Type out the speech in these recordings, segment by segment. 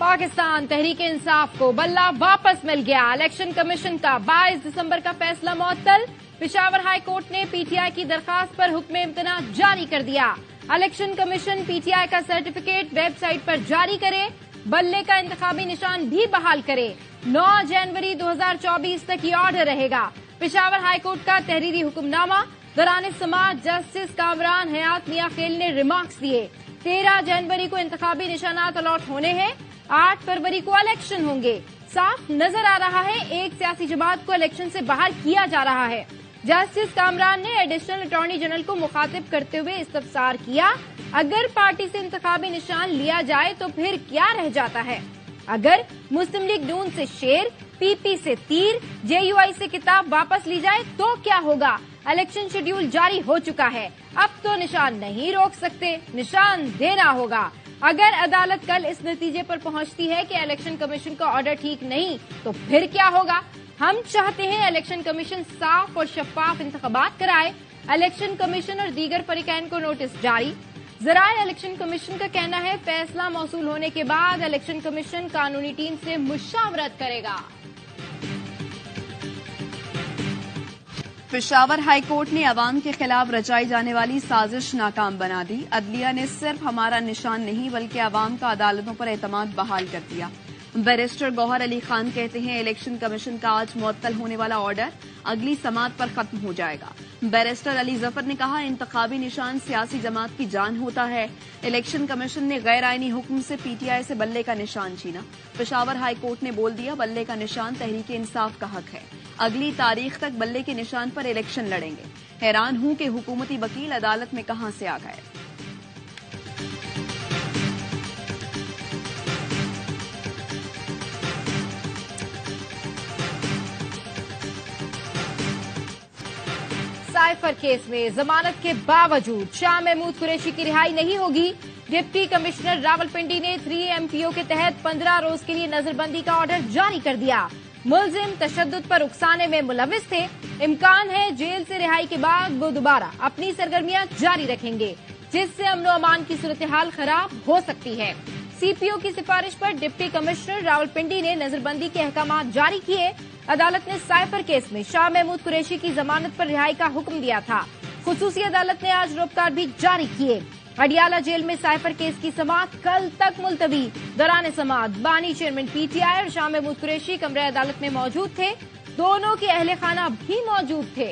पाकिस्तान तहरीक इंसाफ को बल्ला वापस मिल गया। इलेक्शन कमीशन का 22 दिसंबर का फैसला मुअत्तल। पेशावर हाई कोर्ट ने पीटीआई की दरखास्त पर हुक्म इम्तना जारी कर दिया। इलेक्शन कमीशन पीटीआई का सर्टिफिकेट वेबसाइट पर जारी करे, बल्ले का इंतखाबी निशान भी बहाल करे। 9 जनवरी 2024 तक ये ऑर्डर रहेगा। पेशावर हाई कोर्ट का तहरीरी हुक्मनामा। दौरान समाअत जस्टिस कामरान हयात मियां खेल ने रिमार्क्स दिए। 13 जनवरी को इंतखाबी निशानात अलॉट होने हैं। 8 फरवरी को इलेक्शन होंगे। साफ नजर आ रहा है एक सियासी जमात को इलेक्शन से बाहर किया जा रहा है। जस्टिस कामरान ने एडिशनल अटॉर्नी जनरल को मुखातिब करते हुए इस्तफसार किया, अगर पार्टी से इंतखाबी निशान लिया जाए तो फिर क्या रह जाता है? अगर मुस्लिम लीग नून से शेर, पीपी से तीर, जेयूआई से किताब वापस ली जाए तो क्या होगा? इलेक्शन शेड्यूल जारी हो चुका है, अब तो निशान नहीं रोक सकते, निशान देना होगा। अगर अदालत कल इस नतीजे पर पहुंचती है कि इलेक्शन कमीशन का ऑर्डर ठीक नहीं, तो फिर क्या होगा? हम चाहते हैं इलेक्शन कमीशन साफ और शफाफ इंतखाबात कराए। इलेक्शन कमीशन और दीगर फरीकैन को नोटिस जारी। ज़राए इलेक्शन कमीशन का कहना है फैसला मौसूल होने के बाद इलेक्शन कमीशन कानूनी टीम से मुशावरत करेगा। पेशावर हाई कोर्ट ने अवाम के खिलाफ रचाई जाने वाली साजिश नाकाम बना दी। अदलिया ने सिर्फ हमारा निशान नहीं बल्कि अवाम का अदालतों पर एतमाद बहाल कर दिया। बैरिस्टर गौहर अली खान कहते हैं इलेक्शन कमीशन का आज मुअत्तल होने वाला ऑर्डर अगली समाअत पर खत्म हो जाएगा। बैरिस्टर अली जफर ने कहा इंतखाबी निशान सियासी जमात की जान होता है। इलेक्शन कमीशन ने गैर आईनी हुक्म से पीटीआई से बल्ले का निशान छीना। पेशावर हाई कोर्ट ने बोल दिया बल्ले का निशान तहरीक इंसाफ का हक है। अगली तारीख तक बल्ले के निशान पर इलेक्शन लड़ेंगे। हैरान हूं कि हुकूमती वकील अदालत में कहां से आ गए। साइफर केस में जमानत के बावजूद शाह महमूद कुरैशी की रिहाई नहीं होगी। डिप्टी कमिश्नर रावलपिंडी ने 3MPO के तहत 15 रोज के लिए नजरबंदी का ऑर्डर जारी कर दिया। मुलजिम तशद्दुद पर उकसाने में मुलविस थे। इम्कान है जेल से रिहाई के बाद वो दोबारा अपनी सरगर्मियां जारी रखेंगे, जिससे अमन व अमान की सूरत हाल खराब हो सकती है। CPO की सिफारिश पर डिप्टी कमिश्नर रावलपिंडी ने नजरबंदी के अहकाम जारी किए। अदालत ने साइफर केस में शाह महमूद कुरैशी की जमानत पर रिहाई का हुक्म दिया था। खुसूसी अदालत ने आज रोबकार भी जारी किए। अडियाला जेल में साइफर केस की समाअत कल तक मुलतवी। दौरान समाअत बानी चेयरमैन पीटीआई और शाह महमूद कुरैशी कमरे अदालत में मौजूद थे। दोनों के अहले खाना भी मौजूद थे।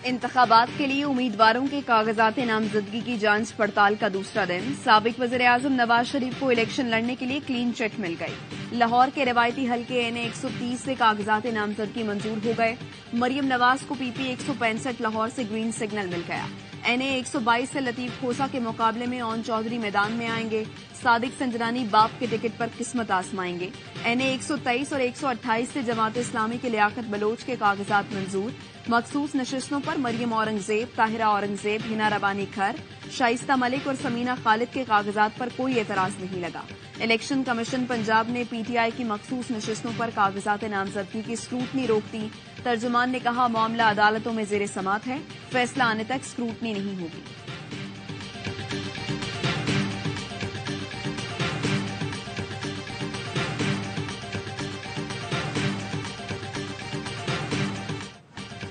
इंतखाबात के लिए उम्मीदवारों के कागजात नामजदगी की जांच पड़ताल का दूसरा दिन। साबिक वज़ीर आज़म नवाज शरीफ को इलेक्शन लड़ने के लिए क्लीन चिट मिल गई। लाहौर के रवायती हल्के NA 130 से कागजात नामजदगी मंजूर हो गए। मरियम नवाज को PP 165 लाहौर से ग्रीन सिग्नल मिल गया। NA 122 से लतीफ खोसा के मुकाबले में ओन चौधरी मैदान में आएंगे। सादिक संजरानी बाप के टिकट पर किस्मत आजमाएंगे। NA 123 और 128 से जमात इस्लामी के लियाकत बलोच के कागजात मंजूर। मखसूस नशिस्तों पर मरियम औरंगजेब, ताहिरा औरंगजेब, हिना रबानी खर, शाइस्ता मलिक और समीना खालिद के कागजात पर कोई एतराज नहीं लगा। इलेक्शन कमीशन पंजाब ने PTI की मखसूस नशिस्तों पर कागजात नामजदगी की स्क्रूटनी रोक दी। तर्जुमान ने कहा मामला अदालतों में जेर समाअत है, फैसला आने तक स्क्रूटनी नहीं होगी।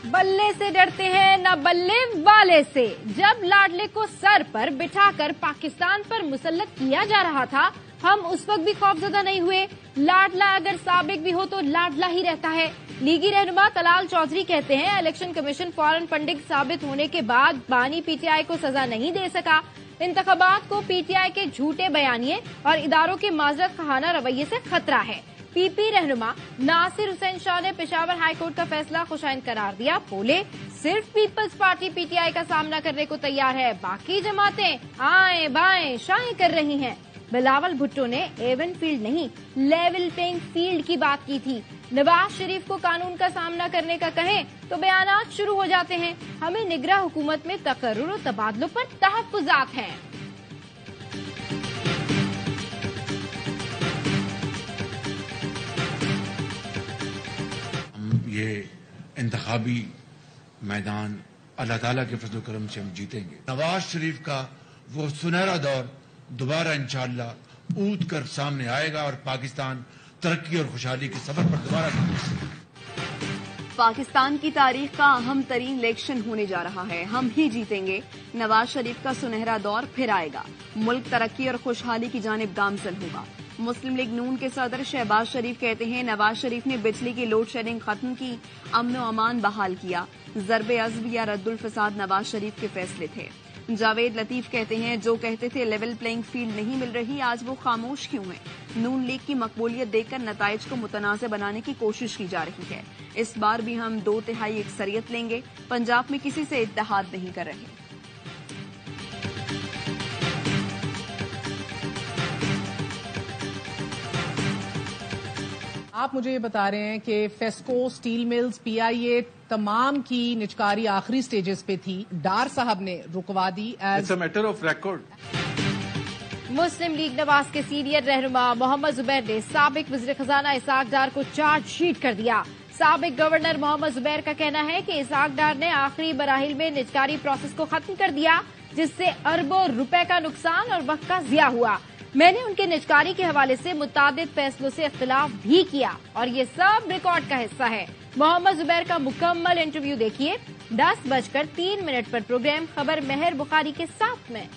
बल्ले से डरते हैं न बल्ले वाले से। जब लाडले को सर पर बिठाकर पाकिस्तान पर मुसल्लत किया जा रहा था, हम उस वक्त भी खौफजदा नहीं हुए। लाडला अगर साबिक भी हो तो लाडला ही रहता है। लीगी रहनुमा तलाल चौधरी कहते हैं इलेक्शन कमीशन फौरन फंडिंग साबित होने के बाद बानी PTI को सजा नहीं दे सका। इंतखाबात को PTI के झूठे बयानिए और इदारों के माजरत खाना रवैये से खतरा है। PP रहनुमा नासिर हुसैन शाह ने पेशावर हाईकोर्ट का फैसला खुशाइन करार दिया। बोले सिर्फ पीपल्स पार्टी PTI का सामना करने को तैयार है, बाकी जमातें आए बाएं शाएं कर रही हैं। बिलावल भुट्टो ने एवन फील्ड नहीं लेवल प्लेइंग फील्ड की बात की थी। नवाज शरीफ को कानून का सामना करने का कहें तो बयानात शुरू हो जाते हैं। हमें निगरां हुकूमत में तकर्रुर और तबादलों पर तहफ्फुजात हैं। ये इंतखाबी मैदान अल्लाह ताला के फजल करम से हम जीतेंगे। नवाज शरीफ का वो सुनहरा दौर दोबारा इंशाअल्लाह ऊद कर सामने आएगा और पाकिस्तान तरक्की और खुशहाली के सफर पर दोबारा पाकिस्तान की तारीख का अहम तरीन इलेक्शन होने जा रहा है। हम ही जीतेंगे। नवाज शरीफ का सुनहरा दौर फिर आएगा। मुल्क तरक्की और खुशहाली की जानिब गामजन होगा। मुस्लिम लीग नून के सदर शहबाज शरीफ कहते हैं, नवाज शरीफ ने बिजली की लोड शेडिंग खत्म की, अमन व अमान बहाल किया। ज़रबे अज़्ब या रद्दुल फसाद नवाज शरीफ के फैसले थे। जावेद लतीफ कहते हैं, जो कहते थे लेवल प्लेइंग फील्ड नहीं मिल रही, आज वो खामोश क्यों हैं? नून लीग की मकबूलियत देखकर नताइज को मुतनाज़ बनाने की कोशिश की जा रही है। इस बार भी हम 2/3 अक्सरियत लेंगे। पंजाब में किसी से इत्तेहाद नहीं कर रहे। आप मुझे ये बता रहे हैं कि फेस्को, स्टील मिल्स, पीआईए तमाम की निचकारी आखिरी स्टेजेस पे थी। डार साहब ने रुकवा दी। It's a matter of record. Muslim League Nawaz के सीनियर रहनुमा मोहम्मद जुबैर ने साबिक वज़ीर खजाना इसाक डार को चार्जशीट कर दिया। साबिक गवर्नर मोहम्मद जुबैर का कहना है कि इसाक डार ने आखिरी मराहिल में निजकारी प्रोसेस को खत्म कर दिया, जिससे अरबों रुपए का नुकसान और वक्त का ज़िया हुआ। मैंने उनके निजकारी के हवाले से मुतादिद फैसलों से इख्तिलाफ भी किया और ये सब रिकॉर्ड का हिस्सा है। मोहम्मद जुबैर का मुकम्मल इंटरव्यू देखिए 10:03 पर प्रोग्राम खबर मेहर बुखारी के साथ में।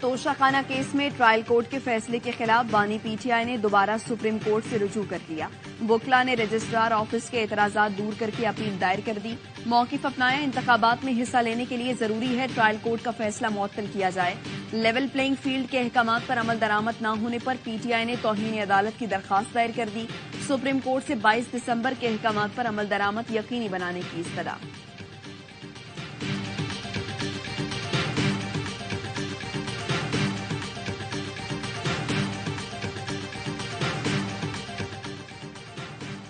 तोशाखाना केस में ट्रायल कोर्ट के फैसले के खिलाफ बानी पीटीआई ने दोबारा सुप्रीम कोर्ट से रुजू कर लिया। वकला ने रजिस्ट्रार ऑफिस के एतराजात दूर करके अपील दायर कर दी। मौकिफ अपनाया, इंतखाबात में हिस्सा लेने के लिए जरूरी है ट्रायल कोर्ट का फैसला मुअत्तल किया जाए। लेवल प्लेइंग फील्ड के अहकामात पर अमल दरामद न होने पर पीटीआई ने तौहीन अदालत की दरखास्त दायर कर दी। सुप्रीम कोर्ट से 22 दिसंबर के अहकामात पर अमल दरामद यकीनी बनाने की इस्तदा।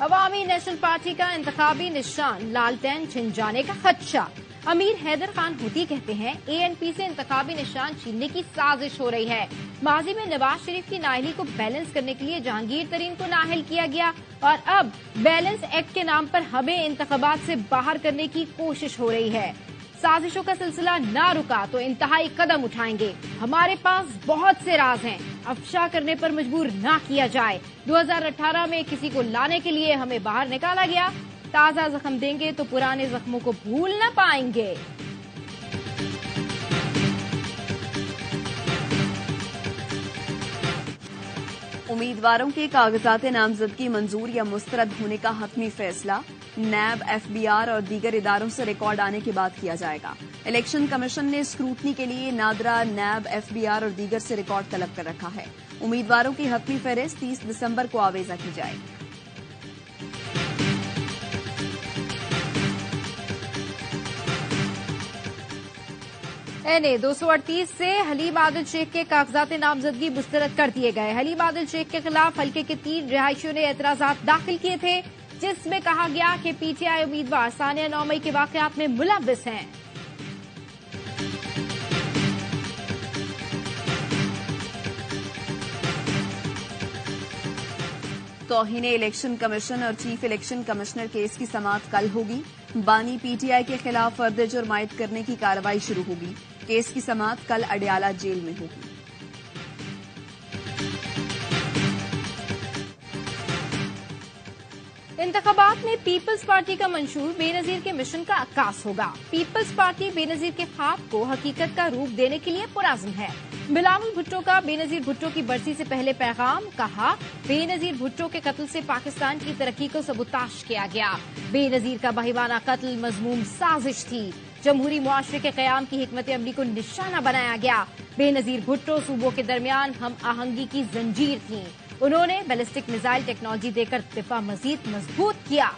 अवामी नेशनल पार्टी का इंतखाबी निशान लालटेन छिन जाने का खदशा। अमीर हैदर खान हुती कहते हैं, एएनपी से इंतखाबी निशान छीनने की साजिश हो रही है। माजी में नवाज शरीफ की नाअहली को बैलेंस करने के लिए जहांगीर तरीन को नाअहल किया गया और अब बैलेंस एक्ट के नाम पर हमें इंतखाबात से बाहर करने की कोशिश हो रही है। साजिशों का सिलसिला ना रुका तो इंतहाई कदम उठाएंगे। हमारे पास बहुत से राज हैं, अफशा करने पर मजबूर ना किया जाए। 2018 में किसी को लाने के लिए हमें बाहर निकाला गया। ताजा जख्म देंगे तो पुराने जख्मों को भूल न पाएंगे। उम्मीदवारों के कागजात नामजदगी मंजूर या मुस्तरद होने का हतमी फैसला नैब, एफबीआर और दीगर इदारों से रिकॉर्ड आने के बाद किया जाएगा। इलेक्शन कमीशन ने स्क्रूटनी के लिए नादरा, नैब, एफबीआर और दीगर से रिकॉर्ड तलब कर रखा है। उम्मीदवारों की हतमी फहरिस्त 30 दिसंबर को आवेजा की जाएगी। एनए 238 से हलीम आदिल शेख के कागजात नामजदगी मुस्तरद कर दिए गए। हलीम आदिल शेख के खिलाफ हल्के के 3 रिहायशियों ने एतराजात दाखिल किए थे, जिसमें कहा गया कि पीटीआई उम्मीदवार सानिया 9 मई के वाकयात में मुलव्विस हैं। तौहीन इलेक्शन कमीशन और चीफ इलेक्शन कमिश्नर केस की समाअत कल होगी। बानी पीटीआई के खिलाफ फर्द जुर्म आयद करने की कार्रवाई शुरू होगी। केस की समाअत कल अडियाला जेल में होगी। इंतखाबात में पीपल्स पार्टी का मंशूर बेनजीर के मिशन का आगाज होगा। पीपल्स पार्टी बेनजीर के ख्वाब को हकीकत का रूप देने के लिए पुरअज़्म है। बिलावल भुट्टो का बेनजीर भुट्टो की बरसी से पहले पैगाम, कहा बेनजीर भुट्टो के कत्ल से पाकिस्तान की तरक्की को सबूताश किया गया। बेनजीर का बहिवाना कत्ल मजमूम साजिश थी। जमहूरी मुआशरे के कयाम की हिकमत अमली को निशाना बनाया गया। बेनजीर भुट्टो सूबों के दरमियान हम आहंगी की जंजीर थी। उन्होंने बैलिस्टिक मिसाइल टेक्नोलॉजी देकर दिफा मजीद मजबूत किया।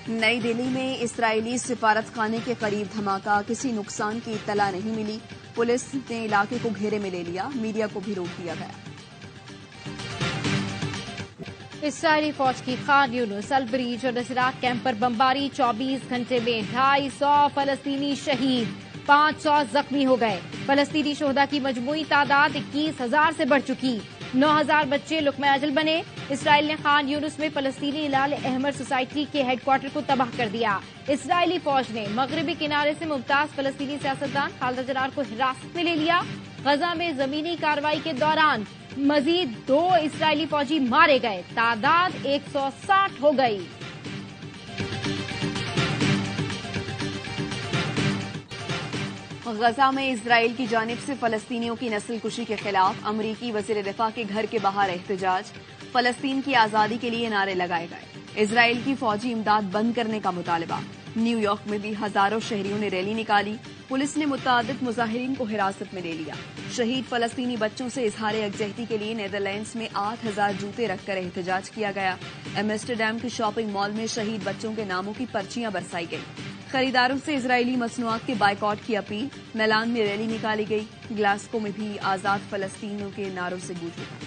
नई दिल्ली में इस्राएली सिफारत खाने के करीब धमाका, किसी नुकसान की इत्तला नहीं मिली। पुलिस ने इलाके को घेरे में ले लिया, मीडिया को भी रोक दिया गया। اسرائیلی فوج کی خان یونس، البریج اور نصیرات کیمپ پر بمباری، 24 گھنٹے میں 250 فلسطینی شہید، 500 زخمی ہو گئے۔ فلسطینی شہداء کی مجموعی تعداد 21,000 سے بڑھ چکی، 9,000 بچے لقمہ اجل بنے۔ اسرائیل نے خان یونس میں فلسطینی ہلال احمر سوسائٹی کے ہیڈ کوارٹر کو تباہ کر دیا۔ اسرائیلی فوج نے مغربی کنارے سے ممتاز فلسطینی سیاستدان خالدہ جنار کو حراست میں لے لیا۔ غزہ میں زمینی کارروائی کے دوران مزید 2 اسرائیلی فوجی مارے گئے، تعداد 160 ہو گئی۔ غزہ میں اسرائیل کی جانب سے فلسطینیوں کی نسل کشی کے خلاف امریکی وزیر دفاع کے گھر کے باہر احتجاج، فلسطین کی آزادی کے لیے نعرے لگائے گئے۔ اسرائیل کی فوجی امداد بند کرنے کا مطالبہ۔ نیو یارک میں بھی ہزاروں شہریوں نے ریلی نکالی، پولیس نے متعدد مظاہرین کو حراست میں لے لیا۔ شہید فلسطینی بچوں سے اظہار یکجہتی کے لیے نیدرلینڈز میں 8,000 جوتے رکھ کر احتجاج کیا گیا۔ ایمسٹرڈیم کے شاپنگ مال میں شہید بچوں کے ناموں کی پرچیاں برسائی گئیں۔ خریداروں سے اسرائیلی مصنوعات کے بائیکاٹ کی اپیل، میلان میں ریلی نکالی گئی، گلاسکو میں بھی آزاد فلسطینیوں کے نعروں سے گونج اٹھا۔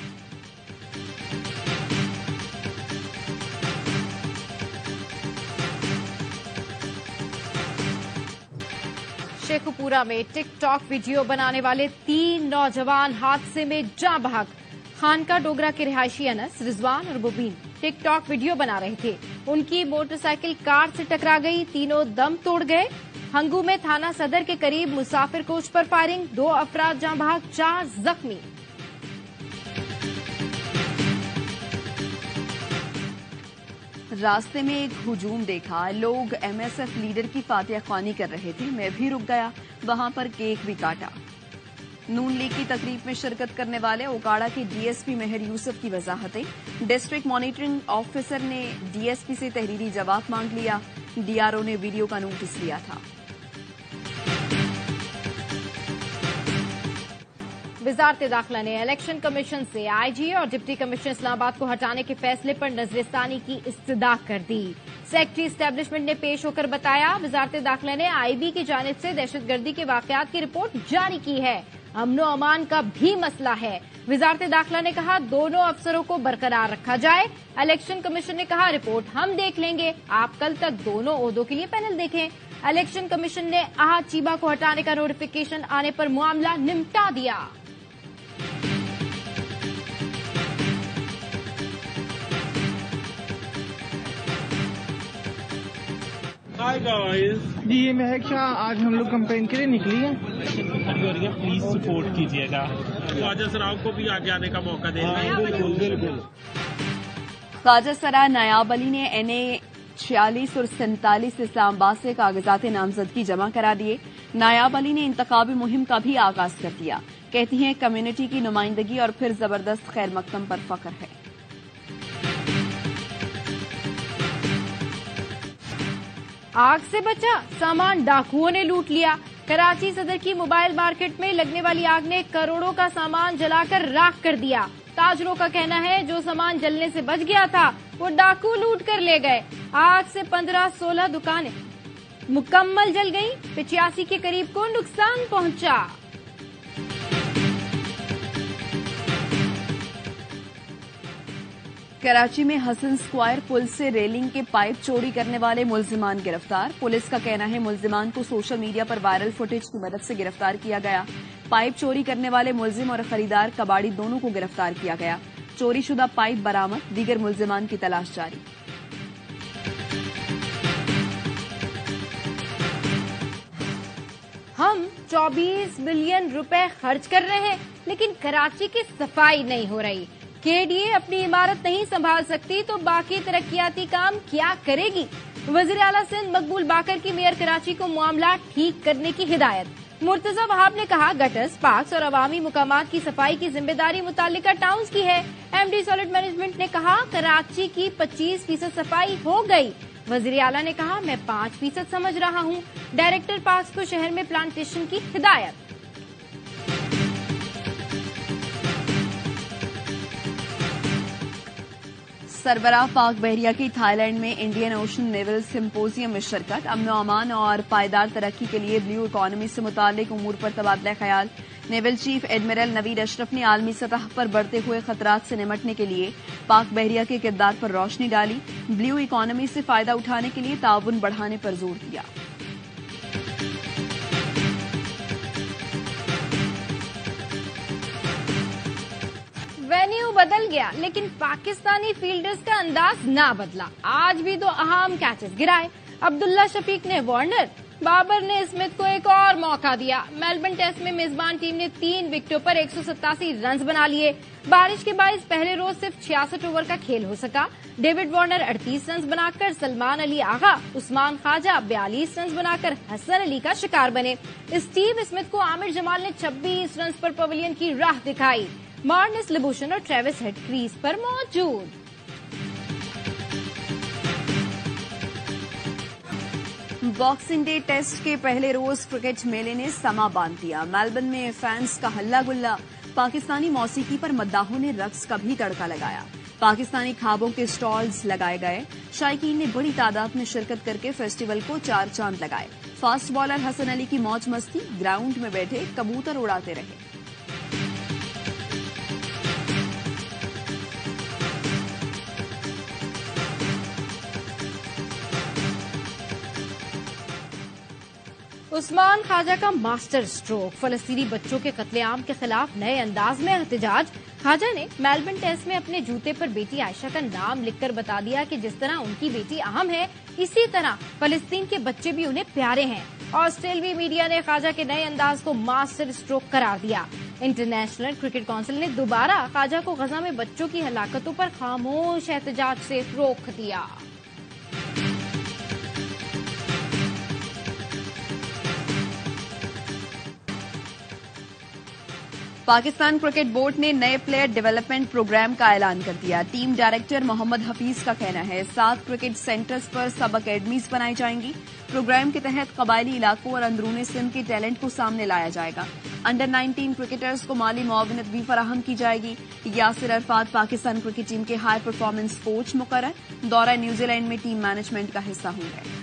شیخوپورہ میں ٹک ٹاک ویڈیو بنانے والے 3 نوجوان حادثے میں جاں بحق۔ خانقاہ ڈوگرہ کے رہائشی انس، رضوان اور مبین ٹک ٹاک ویڈیو بنا رہے تھے، ان کی موٹر سائیکل کار سے ٹکرا گئی، تینوں دم توڑ گئے۔ ہنگو میں تھانہ صدر کے قریب مسافر کوچ پر فائرنگ، 2 افراد جاں بحق، 4 زخمی۔ راستے میں ایک ہجوم دیکھا، لوگ ایم ایس ایف لیڈر کی فاتحہ خوانی کر رہے تھے، میں بھی رک گیا، وہاں پر کیک بھی کاٹا۔ نون لیگ کی تقریب میں شرکت کرنے والے اوکاڑا کے ڈی ایس پی مہر یوسف کی وضاحتیں، ڈسٹرکٹ مانیٹرنگ آفیسر نے ڈی ایس پی سے تحریری جواب مانگ لیا، ڈی آر او نے ویڈیو کا نوٹس لیا تھا۔ وزارت داخلہ نے الیکشن کمیشن سے آئی جی اور ڈپٹی کمشنر اسلام آباد کو ہٹانے کے فیصلے پر نظر ثانی کی استدعا کر دی۔ سیکرٹری اسٹیبلشمنٹ نے پیش ہو کر بتایا، وزارت داخلہ نے آئی بی کی جانب سے دہشت گردی کے واقعات کی رپورٹ جاری کی ہے، امن و امان کا بھی مسئلہ ہے۔ وزارت داخلہ نے کہا دونوں افسروں کو برقرار رکھا جائے۔ الیکشن کمیشن نے کہا رپورٹ ہم دیکھ لیں گے، آپ کل تک دونوں عہدوں کے لیے پینل دیکھیں۔ الیکشن کمیشن نے احد چیبہ کو ہٹانے کا نوٹیفیکیشن آنے پر معاملہ نمٹا دیا۔ جی یہ مہک شاہ، آج ہم لوگ کمپین کے لیے نکلی ہیں، پلیز سپورٹ کیجیے گا، خواجہ سراؤ کو بھی آگے آنے کا موقع دیں گے۔ خواجہ سرا نایاب علی نے NA 46 اور 47 اسلام آباد سے کاغذات نامزدگی جمع کرا دیے۔ نایاب علی نے انتخابی مہم کا بھی آغاز کر دیا، کہتی ہیں کمیونٹی کی نمائندگی اور پھر زبردست خیر مقدم پر فخر ہے۔ آگ سے بچا، سامان ڈاکوؤں نے لوٹ لیا۔ کراچی صدر کی موبائل مارکیٹ میں لگنے والی آگ نے کروڑوں کا سامان جلا کر راکھ کر دیا۔ تاجروں کا کہنا ہے جو سامان جلنے سے بچ گیا تھا وہ ڈاکو لوٹ کر لے گئے۔ آگ سے 15-16 دکانیں مکمل جل گئیں، 85 کے قریب کو نقصان پہنچا۔ کراچی میں حسن اسکوائر پل سے ریلنگ کے پائپ چوری کرنے والے ملزمان گرفتار۔ پولیس کا کہنا ہے ملزمان کو سوشل میڈیا پر وائرل فوٹیج کی مدد سے گرفتار کیا گیا۔ پائپ چوری کرنے والے ملزم اور خریدار کباڑی دونوں کو گرفتار کیا گیا۔ چوری شدہ پائپ برآمد، دیگر ملزمان کی تلاش جاری۔ ہم 24 بلین روپے خرچ کر رہے ہیں لیکن کراچی کی صفائی نہیں ہو رہی۔ KDA اپنی عمارت نہیں سنبھال سکتی تو باقی ترقیاتی کام کیا کرے گی؟ وزیر اعلیٰ سندھ مقبول باقر کی میئر کراچی کو معاملہ ٹھیک کرنے کی ہدایت۔ مرتضی وہاب نے کہا گٹرز، پارکس اور عوامی مقامات کی صفائی کی ذمہ داری متعلقہ ٹاؤنز کی ہے۔ MD سالٹ مینجمنٹ نے کہا کراچی کی 25% صفائی ہو گئی۔ وزیر اعلیٰ نے کہا میں 5% سمجھ رہا ہوں۔ ڈائریکٹر پارکس کو شہر میں پلانٹیشن کی ہدایت۔ सरबराह पाक बहरिया की थाईलैंड में इंडियन ओशन नेवल सिम्पोजियम में शिरकत। अमन अमान और पायदार तरक्की के लिए ब्लू इकॉनमी से मुताल्लिक उमूर पर तबादला ख्याल। Naval chief admiral Naveed Ashraf ने आलमी सतह पर बढ़ते हुए खतरात से निमटने के लिए पाक बहरिया के किरदार पर रोशनी डाली। ब्लू इकॉनमी से फायदा उठाने के लिए ताउन बढ़ाने पर जोर दिया। वेन्यू बदल गया लेकिन पाकिस्तानी फील्डर्स का अंदाज ना बदला। आज भी दो अहम कैचेस गिराए। अब्दुल्ला शफीक ने वार्नर, बाबर ने स्मिथ को एक और मौका दिया। मेलबर्न टेस्ट में मेजबान टीम ने 3 विकेटों पर 187 रन बना लिए। बारिश के बायस पहले रोज सिर्फ 66 ओवर का खेल हो सका। डेविड वार्नर 38 रन बनाकर सलमान अली आगा, उस्मान ख्वाजा 42 रन बनाकर हसन अली का शिकार बने। स्टीव स्मिथ को आमिर जमाल ने 26 रन पर पवेलियन की राह दिखाई। मार्नस लिबूशन और ट्रेविस हेड क्रीज पर मौजूद। बॉक्सिंग डे टेस्ट के पहले रोज क्रिकेट मेले ने समा बांध दिया। मेलबर्न में फैंस का हल्ला गुल्ला। पाकिस्तानी मौसीकी पर मद्दाहों ने रक्स का भी तड़का लगाया। पाकिस्तानी खाबों के स्टॉल्स लगाए गए। शायकीन ने बड़ी तादाद में शिरकत करके फेस्टिवल को 4 चांद लगाए। फास्ट बॉलर हसन अली की मौज मस्ती, ग्राउंड में बैठे कबूतर उड़ाते रहे। उस्मान ख्वाजा का मास्टर स्ट्रोक, फलस्तीनी बच्चों के कत्लेआम के खिलाफ नए अंदाज में एहतजाज। ख्वाजा ने मेलबर्न टेस्ट में अपने जूते पर बेटी आयशा का नाम लिखकर बता दिया कि जिस तरह उनकी बेटी अहम है, इसी तरह फलस्तीन के बच्चे भी उन्हें प्यारे हैं। ऑस्ट्रेलियाई मीडिया ने ख्वाजा के नए अंदाज को मास्टर स्ट्रोक करार दिया। इंटरनेशनल क्रिकेट काउंसिल ने दोबारा ख्वाजा को गजा में बच्चों की हलाकतों पर खामोश एहतजाज से रोक दिया। पाकिस्तान क्रिकेट बोर्ड ने नए प्लेयर डेवलपमेंट प्रोग्राम का ऐलान कर दिया। टीम डायरेक्टर मोहम्मद हफीज का कहना है 7 क्रिकेट सेंटर्स पर सब अकेडमीज बनाई जाएंगी। प्रोग्राम के तहत कबायली इलाकों और अंदरूनी सिंध के टैलेंट को सामने लाया जाएगा। अंडर 19 क्रिकेटर्स को माली मुआवनत भी फराहम की जाएगी। यासिर अरफात पाकिस्तान क्रिकेट टीम के हाई परफॉर्मेंस कोच मुकर्रर। दौरा न्यूजीलैंड में टीम मैनेजमेंट का हिस्सा होंगे।